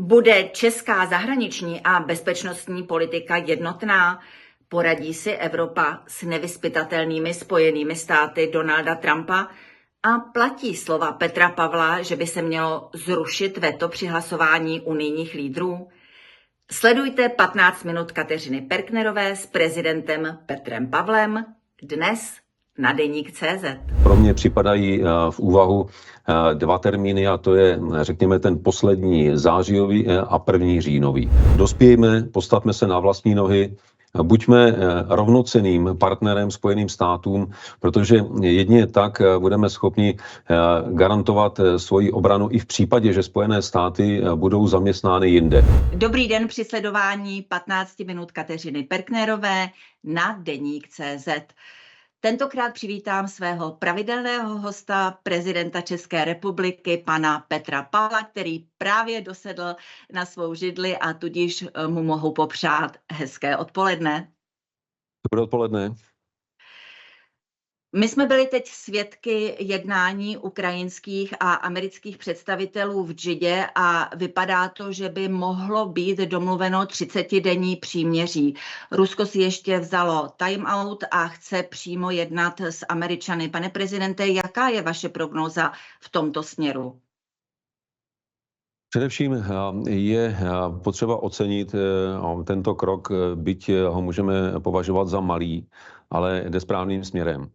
Bude česká zahraniční a bezpečnostní politika jednotná? Poradí si Evropa s nevyzpytatelnými Spojenými státy Donalda Trumpa? A platí slova Petra Pavla, že by se mělo zrušit veto při hlasování unijních lídrů? Sledujte 15 minut Kateřiny Perknerové s prezidentem Petrem Pavlem dnes na Deník.cz. Pro mě připadají v úvahu dva termíny, a to je, řekněme, ten poslední zářijový a první říjnový. Dospějme, postavme se na vlastní nohy, buďme rovnocenným partnerem Spojeným státům, protože jedině tak budeme schopni garantovat svoji obranu i v případě, že Spojené státy budou zaměstnány jinde. Dobrý den při sledování 15 minut Kateřiny Perknerové na Deník.cz. Tentokrát přivítám svého pravidelného hosta, prezidenta České republiky, pana Petra Pavla, který právě dosedl na svou židli a tudíž mu mohu popřát hezké odpoledne. Dobré odpoledne. My jsme byli teď svědky jednání ukrajinských a amerických představitelů v Džidě a vypadá to, že by mohlo být domluveno 30denní příměří. Rusko si ještě vzalo time-out a chce přímo jednat s Američany. Pane prezidente, jaká je vaše prognóza v tomto směru? Především je potřeba ocenit tento krok, byť ho můžeme považovat za malý, ale jde správným směrem.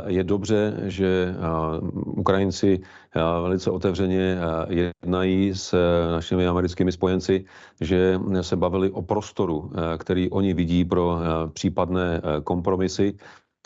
Je dobře, že Ukrajinci velice otevřeně jednají s našimi americkými spojenci, že se bavili o prostoru, který oni vidí pro případné kompromisy.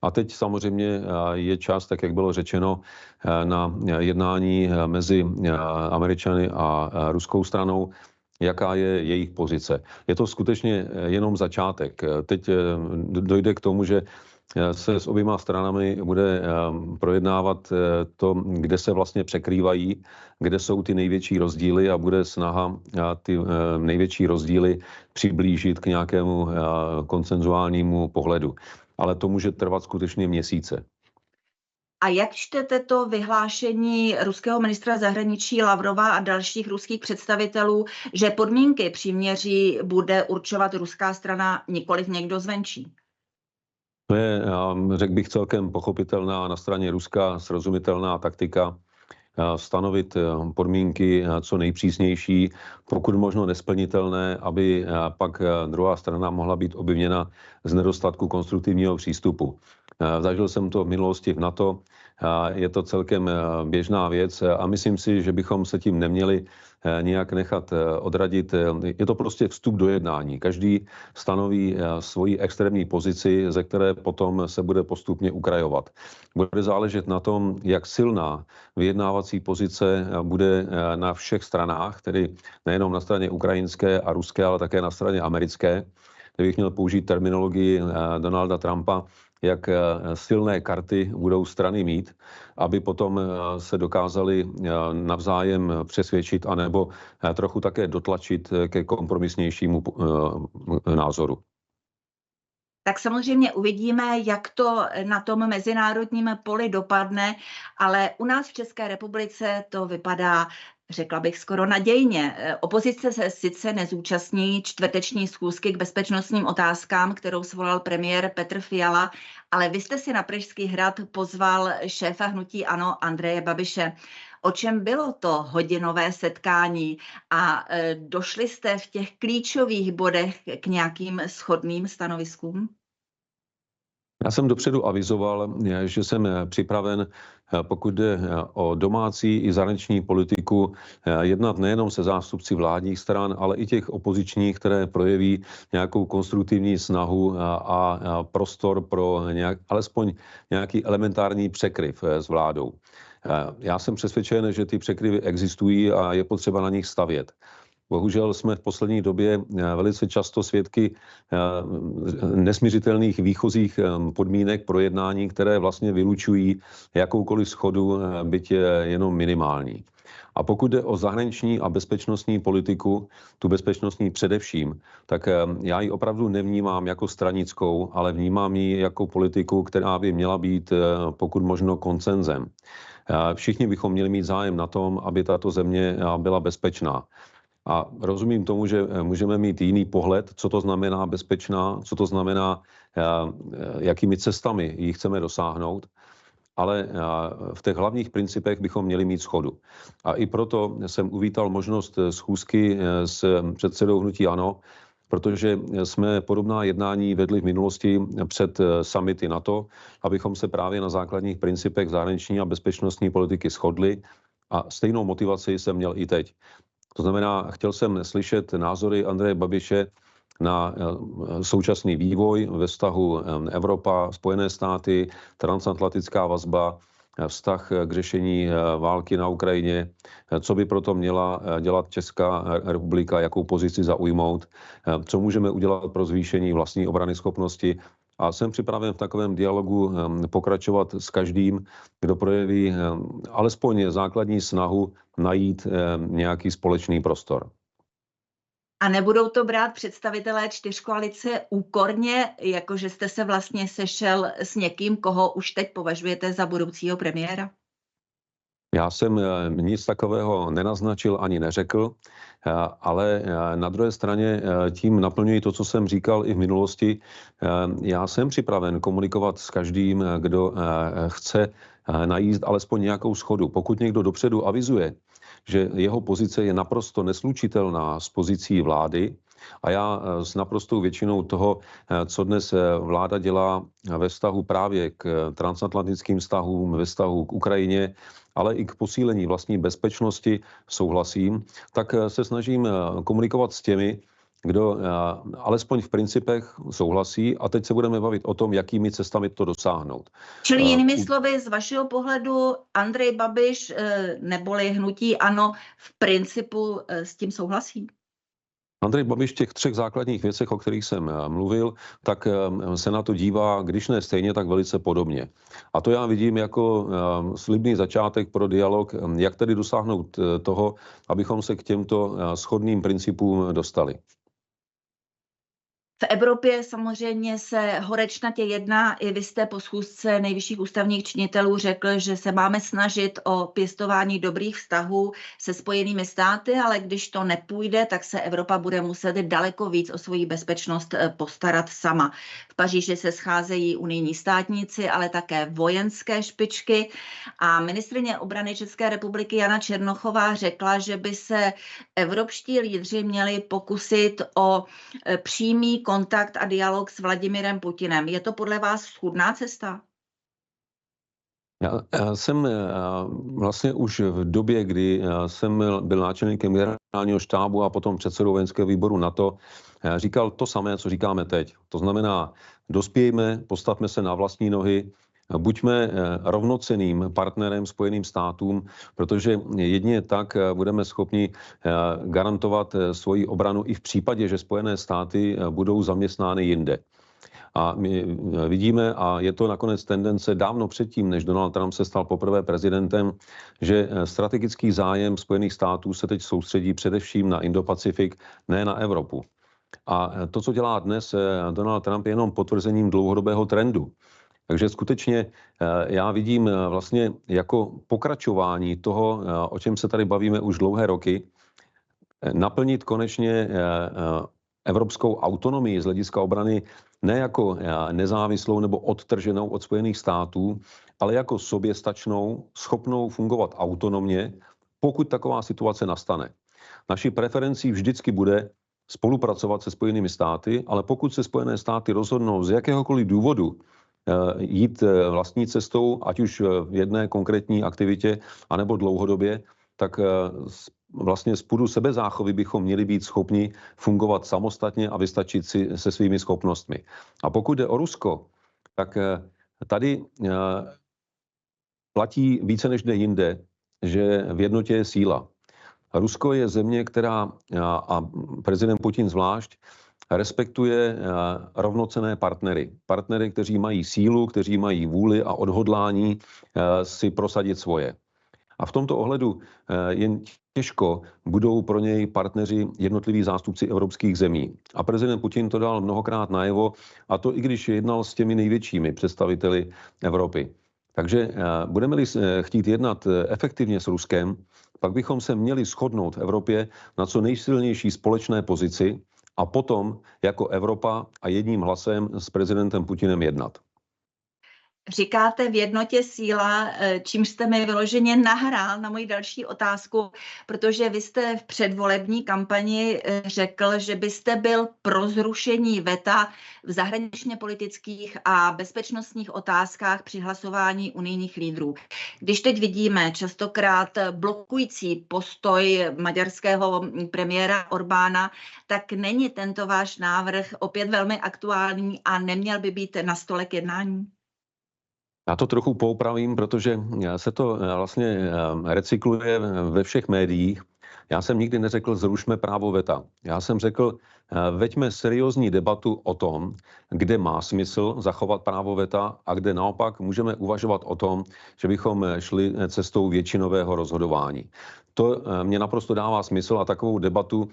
A teď samozřejmě je čas, tak jak bylo řečeno, na jednání mezi Američany a ruskou stranou, jaká je jejich pozice. Je to skutečně jenom začátek. Teď dojde k tomu, že se s oběma stranami bude projednávat to, kde se vlastně překrývají, kde jsou ty největší rozdíly a bude snaha ty největší rozdíly přiblížit k nějakému konsenzuálnímu pohledu. Ale to může trvat skutečně měsíce. A jak čtete to vyhlášení ruského ministra zahraničí Lavrova a dalších ruských představitelů, že podmínky příměří bude určovat ruská strana, nikoliv někdo zvenčí? To je, řekl bych, celkem pochopitelná na straně Ruska srozumitelná taktika stanovit podmínky co nejpřísnější, pokud možno nesplnitelné, aby pak druhá strana mohla být obviněna z nedostatku konstruktivního přístupu. Zažil jsem to v minulosti v NATO, je to celkem běžná věc a myslím si, že bychom se tím neměli nějak nechat odradit. Je to prostě vstup do jednání. Každý stanoví svoji extrémní pozici, ze které potom se bude postupně ukrajovat. Bude záležet na tom, jak silná vyjednávací pozice bude na všech stranách, tedy nejenom na straně ukrajinské a ruské, ale také na straně americké. Kdybych měl použít terminologii Donalda Trumpa, jak silné karty budou strany mít, aby potom se dokázali navzájem přesvědčit anebo trochu také dotlačit ke kompromisnějšímu názoru. Tak samozřejmě uvidíme, jak to na tom mezinárodním poli dopadne, ale u nás v České republice to vypadá, řekla bych, skoro nadějně. Opozice se sice nezúčastní čtvrteční schůzky k bezpečnostním otázkám, kterou svolal premiér Petr Fiala, ale vy jste si na Pražský hrad pozval šéfa hnutí ANO Andreje Babiše. O čem bylo to hodinové setkání a došli jste v těch klíčových bodech k nějakým shodným stanoviskům? Já jsem dopředu avizoval, že jsem připraven, pokud jde o domácí i zahraniční politiku, jednat nejenom se zástupci vládních stran, ale i těch opozičních, které projeví nějakou konstruktivní snahu a prostor pro alespoň nějaký elementární překryv s vládou. Já jsem přesvědčen, že ty překryvy existují a je potřeba na nich stavět. Bohužel jsme v poslední době velice často svědky nesmiřitelných výchozích podmínek pro jednání, které vlastně vylučují jakoukoliv shodu, byť jenom minimální. A pokud jde o zahraniční a bezpečnostní politiku, tu bezpečnostní především, tak já ji opravdu nevnímám jako stranickou, ale vnímám ji jako politiku, která by měla být pokud možno konsenzem. Všichni bychom měli mít zájem na tom, aby tato země byla bezpečná. A rozumím tomu, že můžeme mít jiný pohled, co to znamená bezpečná, co to znamená, jakými cestami ji chceme dosáhnout, ale v těch hlavních principech bychom měli mít shodu. A i proto jsem uvítal možnost schůzky s předsedou hnutí ANO, protože jsme podobná jednání vedli v minulosti před summity NATO, abychom se právě na základních principech zahraniční a bezpečnostní politiky shodli, a stejnou motivaci jsem měl i teď. To znamená, chtěl jsem slyšet názory Andreje Babiše na současný vývoj ve vztahu Evropa, Spojené státy, transatlantická vazba, vztah k řešení války na Ukrajině, co by proto měla dělat Česká republika, jakou pozici zaujmout, co můžeme udělat pro zvýšení vlastní obranyschopnosti. A jsem připraven v takovém dialogu pokračovat s každým, kdo projeví alespoň základní snahu najít nějaký společný prostor. A nebudou to brát představitelé čtyřkoalice úkorně, jakože jste se vlastně sešel s někým, koho už teď považujete za budoucího premiéra? Já jsem nic takového nenaznačil ani neřekl, ale na druhé straně tím naplňuji to, co jsem říkal i v minulosti. Já jsem připraven komunikovat s každým, kdo chce najít alespoň nějakou shodu. Pokud někdo dopředu avizuje, že jeho pozice je naprosto neslučitelná s pozicí vlády, a já s naprostou většinou toho, co dnes vláda dělá ve vztahu právě k transatlantickým vztahům, ve vztahu k Ukrajině, ale i k posílení vlastní bezpečnosti souhlasím, tak se snažím komunikovat s těmi, kdo alespoň v principech souhlasí, a teď se budeme bavit o tom, jakými cestami to dosáhnout. Čili jinými slovy, z vašeho pohledu Andrej Babiš neboli hnutí ANO v principu s tím souhlasí? Andrej Babiš v těch 3 základních věcech, o kterých jsem mluvil, tak se na to dívá, když ne stejně, tak velice podobně. A to já vidím jako slibný začátek pro dialog, jak tedy dosáhnout toho, abychom se k těmto shodným principům dostali. V Evropě samozřejmě se horečnatě jedná. I vy jste po schůzce nejvyšších ústavních činitelů řekl, že se máme snažit o pěstování dobrých vztahů se Spojenými státy, ale když to nepůjde, tak se Evropa bude muset daleko víc o svoji bezpečnost postarat sama. V Paříži se scházejí unijní státníci, ale také vojenské špičky. A ministryně obrany České republiky Jana Černochová řekla, že by se evropští lídři měli pokusit o přímý kontakt a dialog s Vladimirem Putinem. Je to podle vás schůdná cesta? Já jsem vlastně už v době, kdy jsem byl náčelníkem generálního štábu a potom předsedou vojenského výboru NATO, říkal to samé, co říkáme teď. To znamená, dospějme, postavme se na vlastní nohy, buďme rovnocenným partnerem Spojeným státům, protože jedině tak budeme schopni garantovat svoji obranu i v případě, že Spojené státy budou zaměstnány jinde. A my vidíme, a je to nakonec tendence dávno předtím, než Donald Trump se stal poprvé prezidentem, že strategický zájem Spojených států se teď soustředí především na Indo-Pacifik, ne na Evropu. A to, co dělá dnes Donald Trump, je jenom potvrzením dlouhodobého trendu. Takže skutečně já vidím vlastně jako pokračování toho, o čem se tady bavíme už dlouhé roky, naplnit konečně evropskou autonomii z hlediska obrany ne jako nezávislou nebo odtrženou od Spojených států, ale jako soběstačnou, schopnou fungovat autonomně, pokud taková situace nastane. Naší preferencí vždycky bude spolupracovat se Spojenými státy, ale pokud se Spojené státy rozhodnou z jakéhokoliv důvodu jít vlastní cestou, ať už v jedné konkrétní aktivitě, anebo dlouhodobě, tak vlastně z půdu sebezáchovy bychom měli být schopni fungovat samostatně a vystačit si se svými schopnostmi. A pokud jde o Rusko, tak tady platí více než jde jinde, že v jednotě je síla. Rusko je země, která, a prezident Putin zvlášť, respektuje rovnocenné partnery. Partnery, kteří mají sílu, kteří mají vůli a odhodlání si prosadit svoje. A v tomto ohledu jen těžko budou pro něj partneři jednotliví zástupci evropských zemí. A prezident Putin to dal mnohokrát najevo, a to i když jednal s těmi největšími představiteli Evropy. Takže budeme-li chtít jednat efektivně s Ruskem, pak bychom se měli shodnout v Evropě na co nejsilnější společné pozici a potom jako Evropa a jedním hlasem s prezidentem Putinem jednat. Říkáte v jednotě síla, čímž jste mi vyloženě nahrál na moji další otázku, protože vy jste v předvolební kampani řekl, že byste byl pro zrušení veta v zahraničně politických a bezpečnostních otázkách při hlasování unijních lídrů. Když teď vidíme častokrát blokující postoj maďarského premiéra Orbána, tak není tento váš návrh opět velmi aktuální a neměl by být na stole k jednání? Já to trochu poupravím, protože se to vlastně recykluje ve všech médiích. Já jsem nikdy neřekl, zrušme právo veta. Já jsem řekl, veďme seriózní debatu o tom, kde má smysl zachovat právo veta a kde naopak můžeme uvažovat o tom, že bychom šli cestou většinového rozhodování. To mě naprosto dává smysl a takovou debatu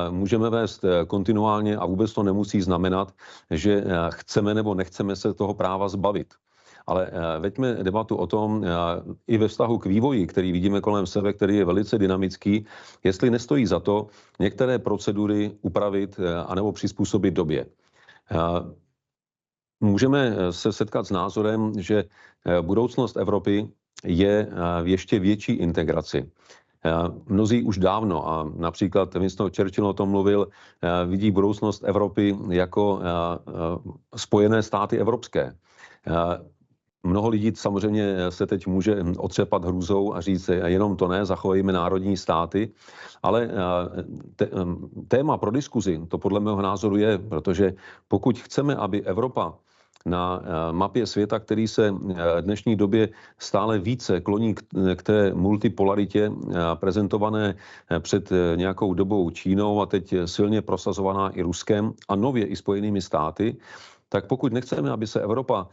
můžeme vést kontinuálně a vůbec to nemusí znamenat, že chceme nebo nechceme se toho práva zbavit. Ale veďme debatu o tom i ve vztahu k vývoji, který vidíme kolem sebe, který je velice dynamický, jestli nestojí za to některé procedury upravit anebo přizpůsobit době. Můžeme se setkat s názorem, že budoucnost Evropy je v ještě větší integraci. Mnozí už dávno, a například Winston Churchill o tom mluvil, vidí budoucnost Evropy jako Spojené státy evropské. Mnoho lidí samozřejmě se teď může otřepat hrůzou a říct, jenom to ne, zachovejme národní státy, ale téma pro diskuzi to podle mého názoru je, protože pokud chceme, aby Evropa na mapě světa, který se v dnešní době stále více kloní k té multipolaritě prezentované před nějakou dobou Čínou a teď silně prosazovaná i Ruskem a nově i Spojenými státy, tak pokud nechceme, aby se Evropa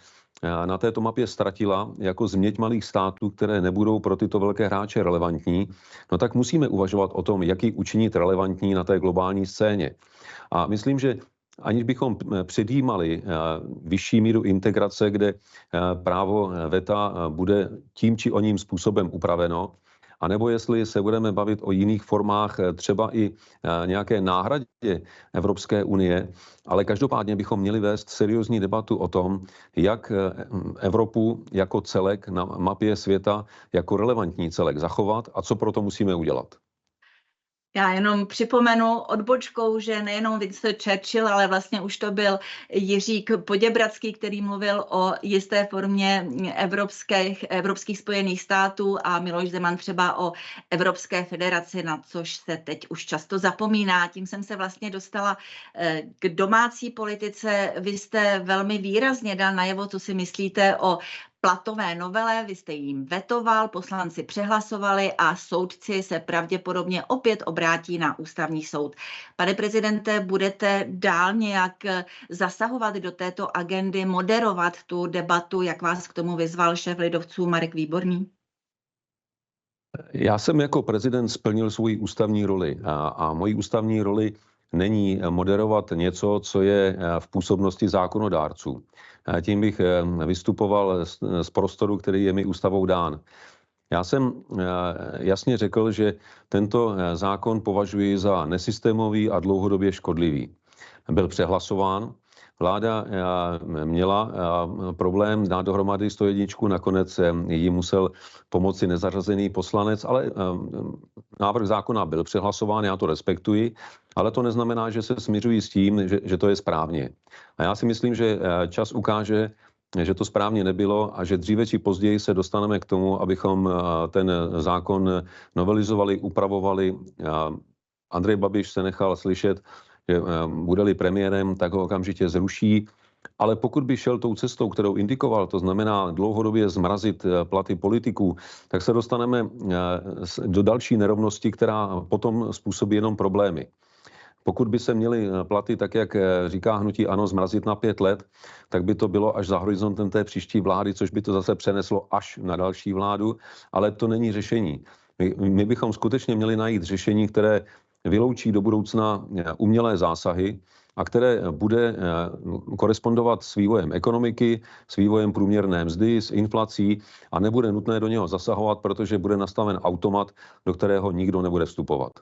na této mapě ztratila jako změť malých států, které nebudou pro tyto velké hráče relevantní, no tak musíme uvažovat o tom, jak ji učinit relevantní na té globální scéně. A myslím, že aniž bychom předjímali vyšší míru integrace, kde právo veta bude tím či oním způsobem upraveno, anebo jestli se budeme bavit o jiných formách, třeba i nějaké náhradě Evropské unie, ale každopádně bychom měli vést seriózní debatu o tom, jak Evropu jako celek na mapě světa jako relevantní celek zachovat a co pro to musíme udělat. Já jenom připomenu odbočkou, že nejenom Winston Churchill, ale vlastně už to byl Jiřík Poděbradský, který mluvil o jisté formě evropských spojených států a Miloš Zeman třeba o Evropské federaci, na což se teď už často zapomíná. Tím jsem se vlastně dostala k domácí politice. Vy jste velmi výrazně dal najevo, co si myslíte o platové novele, vy jste jim vetoval, poslanci přehlasovali a soudci se pravděpodobně opět obrátí na ústavní soud. Pane prezidente, budete dál nějak zasahovat do této agendy, moderovat tu debatu, jak vás k tomu vyzval šéf lidovců Marek Výborný? Já jsem jako prezident splnil svoji ústavní roli a mojí ústavní roli není moderovat něco, co je v působnosti zákonodárců. Tím bych vystupoval z prostoru, který je mi ústavou dán. Já jsem jasně řekl, že tento zákon považuji za nesystémový a dlouhodobě škodlivý. Byl přehlasován. Vláda měla problém dát dohromady 101, nakonec jí musel pomoci nezařazený poslanec, ale návrh zákona byl přehlasován, já to respektuji, ale to neznamená, že se smiřuji s tím, že to je správně. A já si myslím, že čas ukáže, že to správně nebylo a že dříve či později se dostaneme k tomu, abychom ten zákon novelizovali, upravovali. Andrej Babiš se nechal slyšet, že bude-li premiérem, tak ho okamžitě zruší. Ale pokud by šel tou cestou, kterou indikoval, to znamená dlouhodobě zmrazit platy politiků, tak se dostaneme do další nerovnosti, která potom způsobí jenom problémy. Pokud by se měly platy, tak jak říká hnutí ANO, zmrazit na 5 let, tak by to bylo až za horizontem té příští vlády, což by to zase přeneslo až na další vládu, ale to není řešení. My bychom skutečně měli najít řešení, které vyloučí do budoucna umělé zásahy a které bude korespondovat s vývojem ekonomiky, s vývojem průměrné mzdy, s inflací a nebude nutné do něho zasahovat, protože bude nastaven automat, do kterého nikdo nebude vstupovat.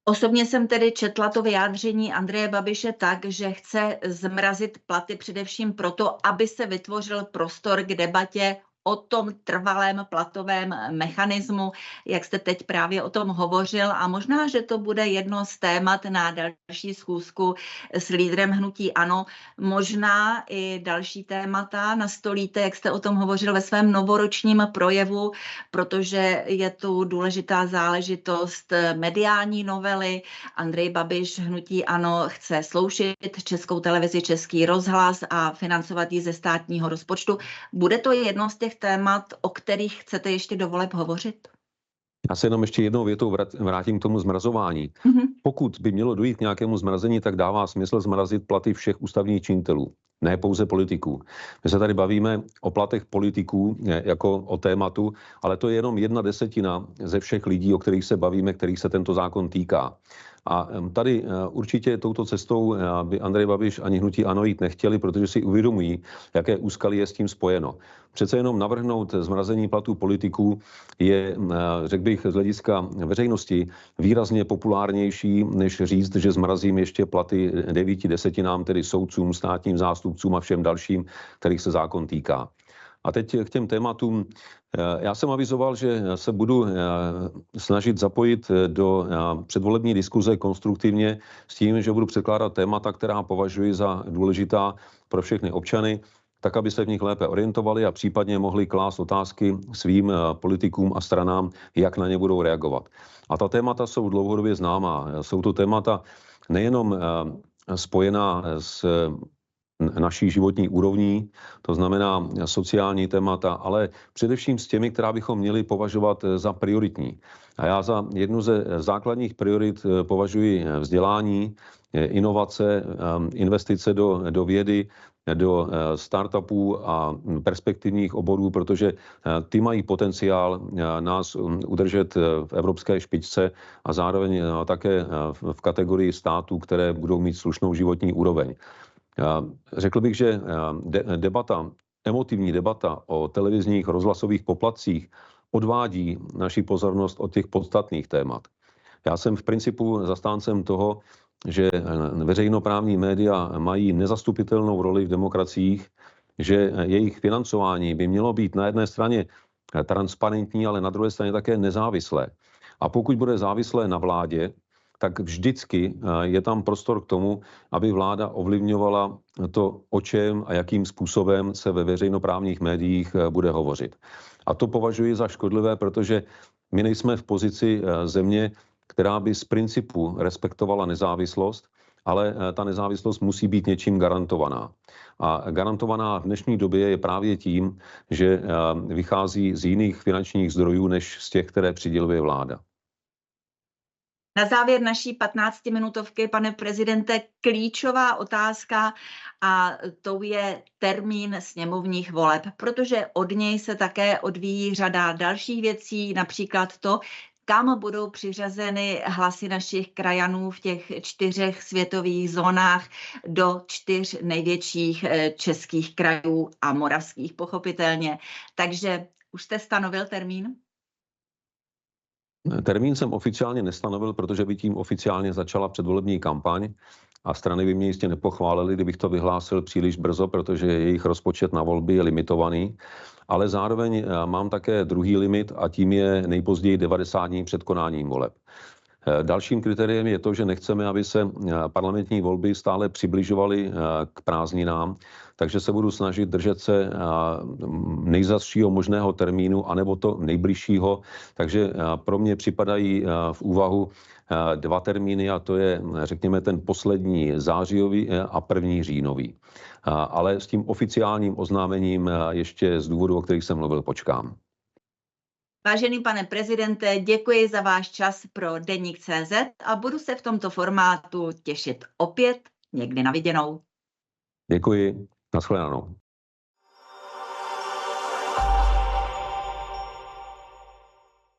Osobně jsem tedy četla to vyjádření Andreje Babiše tak, že chce zmrazit platy především proto, aby se vytvořil prostor k debatě o tom trvalém platovém mechanismu, jak jste teď právě o tom hovořil, a možná, že to bude jedno z témat na další schůzku s lídrem hnutí ANO. Možná i další témata nastolíte, jak jste o tom hovořil ve svém novoročním projevu, protože je tu důležitá záležitost mediální novely. Andrej Babiš, hnutí ANO, chce sloučit Českou televizi, Český rozhlas a financovat ji ze státního rozpočtu. Bude to jedno z těch témat, o kterých chcete ještě do voleb hovořit? Já se jenom ještě jednou větou vrátím k tomu zmrazování. Pokud by mělo dojít k nějakému zmrazení, tak dává smysl zmrazit platy všech ústavních činitelů, ne pouze politiků. My se tady bavíme o platech politiků jako o tématu, ale to je jenom 1/10 ze všech lidí, o kterých se bavíme, kterých se tento zákon týká. A tady určitě touto cestou by Andrej Babiš ani hnutí ANO jít nechtěli, protože si uvědomují, jaké úskalí je s tím spojeno. Přece jenom navrhnout zmrazení platů politiků je, řekl bych, z hlediska veřejnosti výrazně populárnější, než říct, že zmrazím ještě platy 9/10, tedy soudcům, státním zástupcům a všem dalším, kterých se zákon týká. A teď k těm tématům. Já jsem avizoval, že se budu snažit zapojit do předvolební diskuze konstruktivně s tím, že budu předkládat témata, která považuji za důležitá pro všechny občany, tak, aby se v nich lépe orientovali a případně mohli klást otázky svým politikům a stranám, jak na ně budou reagovat. A ta témata jsou dlouhodobě známá. Jsou to témata nejenom spojená s naší životní úrovní, to znamená sociální témata, ale především s těmi, která bychom měli považovat za prioritní. A já za jednu ze základních priorit považuji vzdělání, inovace, investice do vědy, do startupů a perspektivních oborů, protože ty mají potenciál nás udržet v evropské špičce a zároveň také v kategorii států, které budou mít slušnou životní úroveň. Řekl bych, že emotivní debata o televizních rozhlasových poplatcích odvádí naši pozornost od těch podstatných témat. Já jsem v principu zastáncem toho, že veřejnoprávní média mají nezastupitelnou roli v demokraciích, že jejich financování by mělo být na jedné straně transparentní, ale na druhé straně také nezávislé. A pokud bude závislé na vládě, tak vždycky je tam prostor k tomu, aby vláda ovlivňovala to, o čem a jakým způsobem se ve veřejnoprávních médiích bude hovořit. A to považuji za škodlivé, protože my nejsme v pozici země, která by z principu respektovala nezávislost, ale ta nezávislost musí být něčím garantovaná. A garantovaná v dnešní době je právě tím, že vychází z jiných finančních zdrojů, než z těch, které přiděluje vláda. Na závěr naší 15-minutovky, pane prezidente, klíčová otázka a tou je termín sněmovních voleb, protože od něj se také odvíjí řada dalších věcí, například to, kam budou přiřazeny hlasy našich krajanů v těch 4 světových zónách do 4 největších českých krajů a moravských pochopitelně. Takže už jste stanovil termín? Termín jsem oficiálně nestanovil, protože by tím oficiálně začala předvolební kampaň a strany by mě jistě nepochválily, kdybych to vyhlásil příliš brzo, protože jejich rozpočet na volby je limitovaný. Ale zároveň mám také druhý limit a tím je nejpozději 90 dní před konáním voleb. Dalším kritériem je to, že nechceme, aby se parlamentní volby stále přibližovaly k prázdninám, takže se budu snažit držet se nejzazšího možného termínu, anebo to nejbližšího. Takže pro mě připadají v úvahu 2 termíny a to je, řekněme, ten poslední zářijový a 1. říjnový. Ale s tím oficiálním oznámením ještě z důvodu, o kterých jsem mluvil, počkám. Vážený pane prezidente, děkuji za váš čas pro Deník.cz a budu se v tomto formátu těšit opět někdy na viděnou. Děkuji, nashledanou.